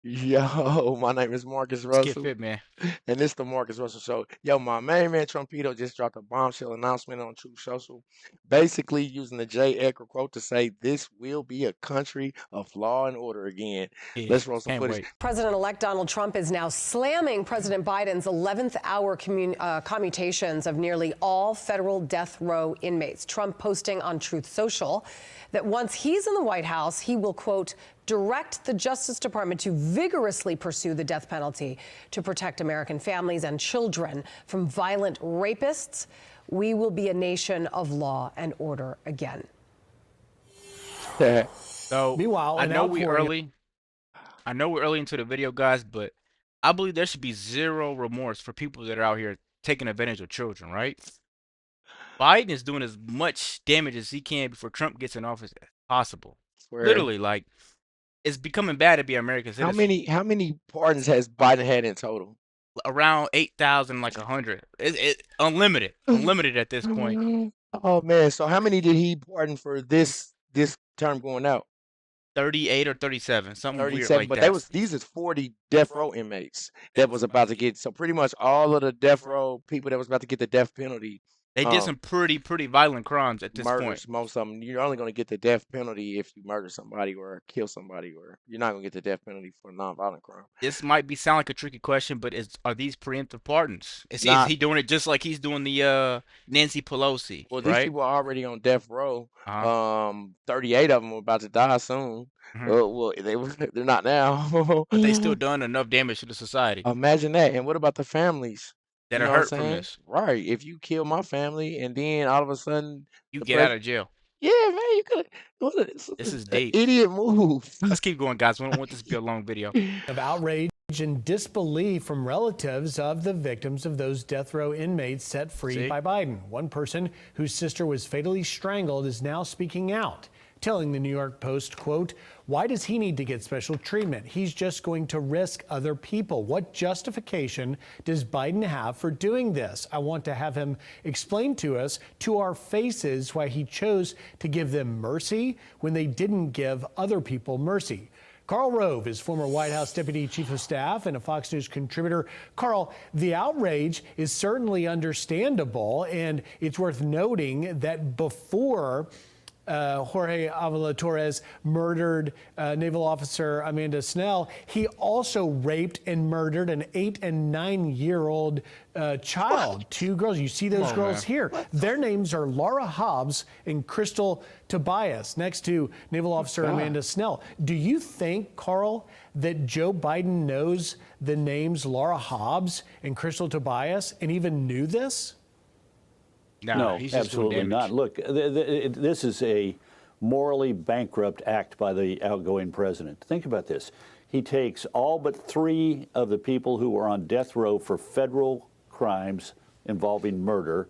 Yo, my name is Marcus Let's get Russell, fit, man. and this the Marcus Russell Show. Yo, my main man Trumpito just dropped a bombshell announcement on Truth Social, basically using the J. Edgar quote to say this will be a country of law and order again. Yeah, Let's roll some can't footage. wait. President-elect Donald Trump is now slamming President Biden's 11th hour commutations of nearly all federal death row inmates. Trump posting on Truth Social that once he's in the White House, he will, quote, direct the Justice Department to vigorously pursue the death penalty to protect American families and children from violent rapists. We will be a nation of law and order again. So Meanwhile, I an know we outpouring early. I know we're early into the video, guys, but I believe there should be zero remorse for people that are out here taking advantage of children, right? Biden is doing as much damage as he can before Trump gets in office as possible. Swear. Literally, like it's becoming bad to be an American How citizen. many pardons has Biden had in total? Around 8,000, like 100. It unlimited at this point. Oh man, so how many did he pardon for this term going out? 38 or 37, something weird 37, like but they that. was these is 40 death row inmates that was about to get, so pretty much all of the death row people that was about to get the death penalty, They did um some pretty violent crimes at this point. murders. Most of them, you're only going to get the death penalty if you murder somebody or kill somebody, or you're not going to get the death penalty for a non-violent crime. This might be sound like a tricky question, but are these preemptive pardons? Is Not he doing it just like he's doing the Nancy Pelosi, Well, these right? people are already on death row. Uh-huh. 38 of them are about to die soon. Hmm. Well, they're not now. But they still done enough damage to the society Imagine that. And what about the families? You that are know what I'm hurt from saying? this. Right. If you kill my family and then all of a sudden You the get out president, of jail. yeah, man, you could. It's This is an deep. idiot move. Let's keep going, guys. We don't want this to be a long video. of outrage and disbelief from relatives of the victims of those death row inmates set free See? by Biden. One person whose sister was fatally strangled is now speaking out, telling the New York Post, quote, why does he need to get special treatment? He's just going to risk other people. What justification does Biden have for doing this? I want to have him explain to us, to our faces, why he chose to give them mercy when they didn't give other people mercy. Karl Rove is former White House Deputy Chief of Staff and a Fox News contributor. Karl, the outrage is certainly understandable, and it's worth noting that before Jorge Avila Torres murdered Naval Officer Amanda Snell, he also raped and murdered an 8 and 9-year-old child. What? Two girls. You see those girls Man. here. Their names are Laura Hobbs and Crystal Tobias, next to Naval Officer God. Amanda Snell. Do you think, Karl, that Joe Biden knows the names Laura Hobbs and Crystal Tobias and even knew this? Nah, No, he's just doing absolutely damage. not. Look, this is a morally bankrupt act by the outgoing president. Think about this. He takes all but 3 of the people who were on death row for federal crimes involving murder,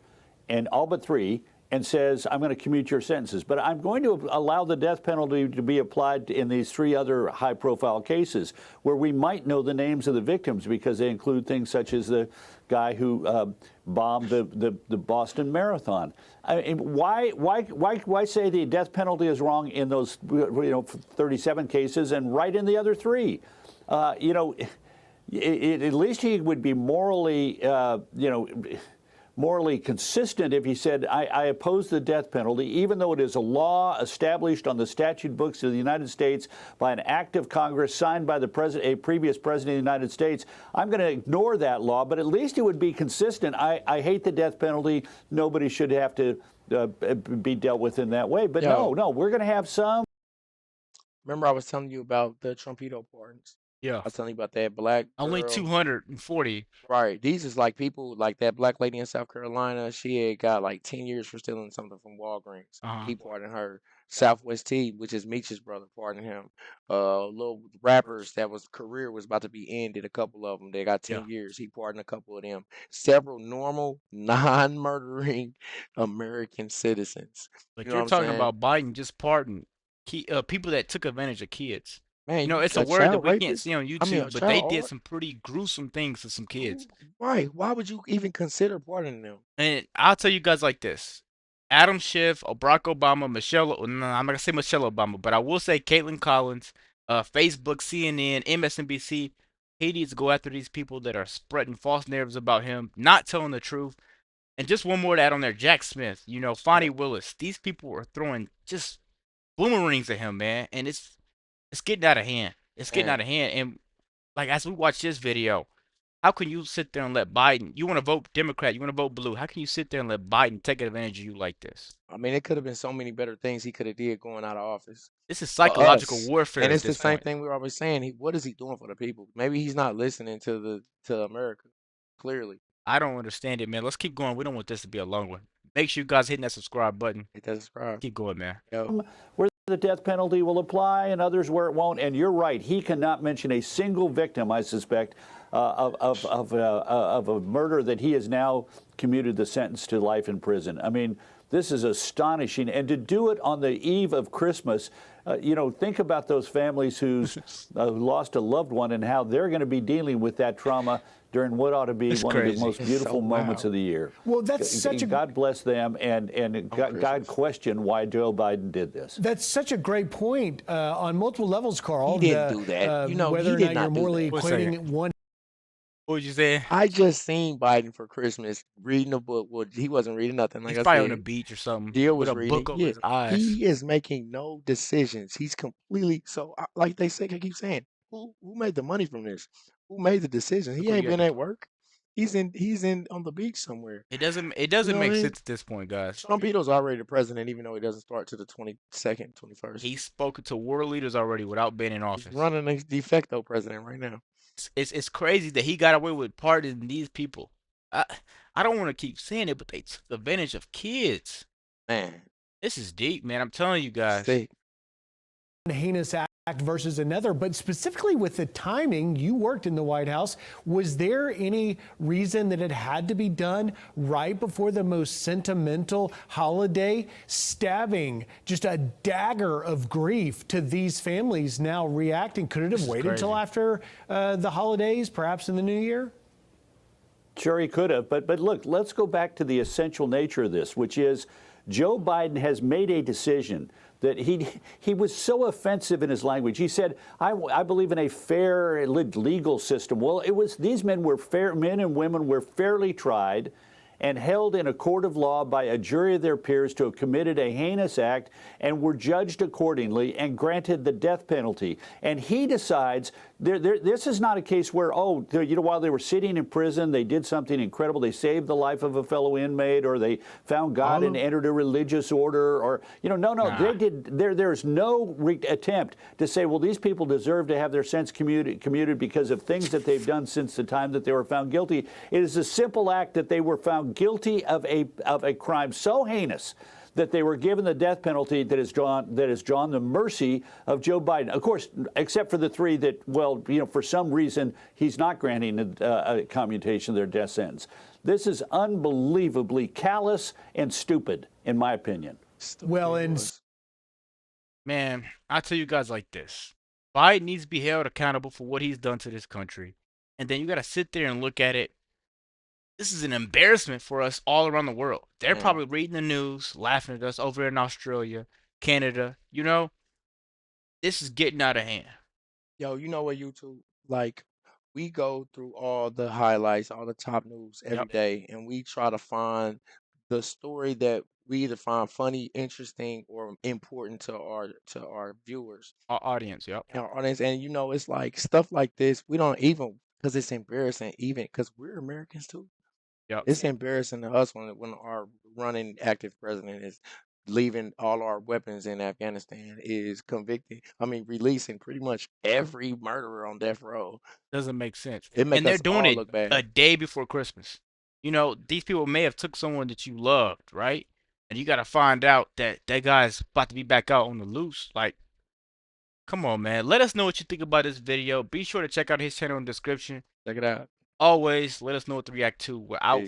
and all but 3, and says, I'm going to commute your sentences, but I'm going to allow the death penalty to be applied in these 3 other high-profile cases where we might know the names of the victims because they include things such as the guy who bombed the Boston Marathon. I mean, why say the death penalty is wrong in those 37 cases and right in the other 3? At least he would be morally consistent if he said, I oppose the death penalty, even though it is a law established on the statute books of the United States by an act of Congress signed by a previous president of the United States. I'm going to ignore that law, but at least it would be consistent. I hate the death penalty. Nobody should have to be dealt with in that way. But Yo, no, we're going to have some. remember I was telling you about the Trumpito pardons? Yeah. I was telling you about that black Only girl. 240. Right. These is like people like that black lady in South Carolina. She had got like 10 years for stealing something from Walgreens. Uh-huh. He pardoned her. Southwest T, which is Meech's brother, pardoned him. Little rappers that was career was about to be ended. A couple of them, they got Yeah. 10 years. He pardoned a couple of them. Several normal, non-murdering American citizens. But You know you're what I'm talking saying? about Biden just pardoned people that took advantage of kids. Man, It's a a word that child we can't rapist? see on I mean, a YouTube, but they child did or some pretty gruesome things to some kids. right. Why would you even consider pardoning them? And I'll tell you guys like this. Adam Schiff, or Barack Obama, Michelle, no, I'm not gonna say Michelle Obama, but I will say Caitlin Collins, Facebook, CNN, MSNBC. He needs to go after these people that are spreading false narratives about him, not telling the truth. And just one more to add on there, Jack Smith, Fonnie Yep. Willis. These people are throwing just boomerangs at him, man, and it's getting out of hand. It's getting Man, out of hand, and like as we watch this video, how can you sit there and let Biden? You want to vote Democrat, you want to vote blue. How can you sit there and let Biden take advantage of you like this? I mean, it could have been so many better things he could have did going out of office This is for psychological us. warfare And at it's the this same point. thing we're always saying. What is he doing for the people? Maybe he's not listening to America. Clearly, I don't understand it, man. Let's keep going. We don't want this to be a long one. Make sure you guys hitting that subscribe button. it doesn't subscribe. Keep going, man. Yo, Where the death penalty will apply and others where it won't. And you're right, he cannot mention a single victim, I suspect, of a murder that he has now commuted the sentence to life in prison. I mean, this is astonishing. And to do it on the eve of Christmas, think about those families who lost a loved one and how they're going to be dealing with that trauma during what ought to be It's one of crazy. the most It's beautiful so moments wild. of the year. Well, that's such a God bless them, and God Christmas. question why Joe Biden did this. That's such a great point on multiple levels, Carl. He didn't do that. Whether He or did not not you're do morally that. One equating second. one. What would you say? I just seen Biden for Christmas reading a book. Well, he wasn't reading nothing, like He's I probably on the said. beach or something Deal with was a reading. book over Yeah, his eyes. he is making no decisions. He's completely like they say. I keep saying, who made the money from this? Who made the decision? Look He what ain't you got been to. at work. He's in on the beach somewhere. It doesn't You know what make I mean? sense at this point, guys. Trumpito's already the president, even though he doesn't start to the 22nd, 21st. He's spoken to world leaders already without being in He's office. running a de facto president right now. It's crazy that he got away with pardoning these people. I I don't want to keep saying it, but they took advantage of kids. Man, This is deep, man. I'm telling you guys. sick. Heinous act versus another, but specifically with the timing, you worked in the White House. Was there any reason that it had to be done right before the most sentimental holiday? Stabbing, just a dagger of grief to these families now reacting. Could it have waited until crazy. after the holidays, perhaps in the new year? Sure, he could have. But look, let's go back to the essential nature of this, which is Joe Biden has made a decision that he was so offensive in his language. He said, I believe in a fair legal system. Well, these men and women were fairly tried and held in a court of law by a jury of their peers to have committed a heinous act and were judged accordingly and granted the death penalty. And he decides this is not a case where, while they were sitting in prison, they did something incredible. They saved the life of a fellow inmate, or they found God and entered a religious order, or, no, Nah. they did. There's no attempt to say, well, these people deserve to have their sentence commuted because of things that they've done since the time that they were found guilty. It is a simple act that they were found guilty of a crime so heinous that they were given the death penalty that has drawn the mercy of Joe Biden. Of course, except for the three that, for some reason, he's not granting a commutation of their death sentence. This is unbelievably callous and stupid, in my opinion. Well, and Man, I tell you guys like this. Biden needs to be held accountable for what he's done to this country. And then you got to sit there and look at it. This is an embarrassment for us all around the world. They're Man. probably reading the news, laughing at us over in Australia, Canada. This is getting out of hand. Yo, you know what, YouTube? Like, we go through all the highlights, all the top news every Yep. day, and we try to find the story that we either find funny, interesting, or important to our viewers, Our audience, yep. our audience. And it's like stuff like this. We don't even because it's embarrassing, even because we're Americans too. Yep. It's embarrassing to us when our running active president is leaving all our weapons in Afghanistan, is releasing pretty much every murderer on death row. Doesn't make sense. It make And they're us doing all it look bad. a day before Christmas. These people may have took someone that you loved, right? And you got to find out that that guy's about to be back out on the loose. Like, come on, man. Let us know what you think about this video. Be sure to check out his channel in the description. Check it out. Always let us know what to react to. We're out. Peace.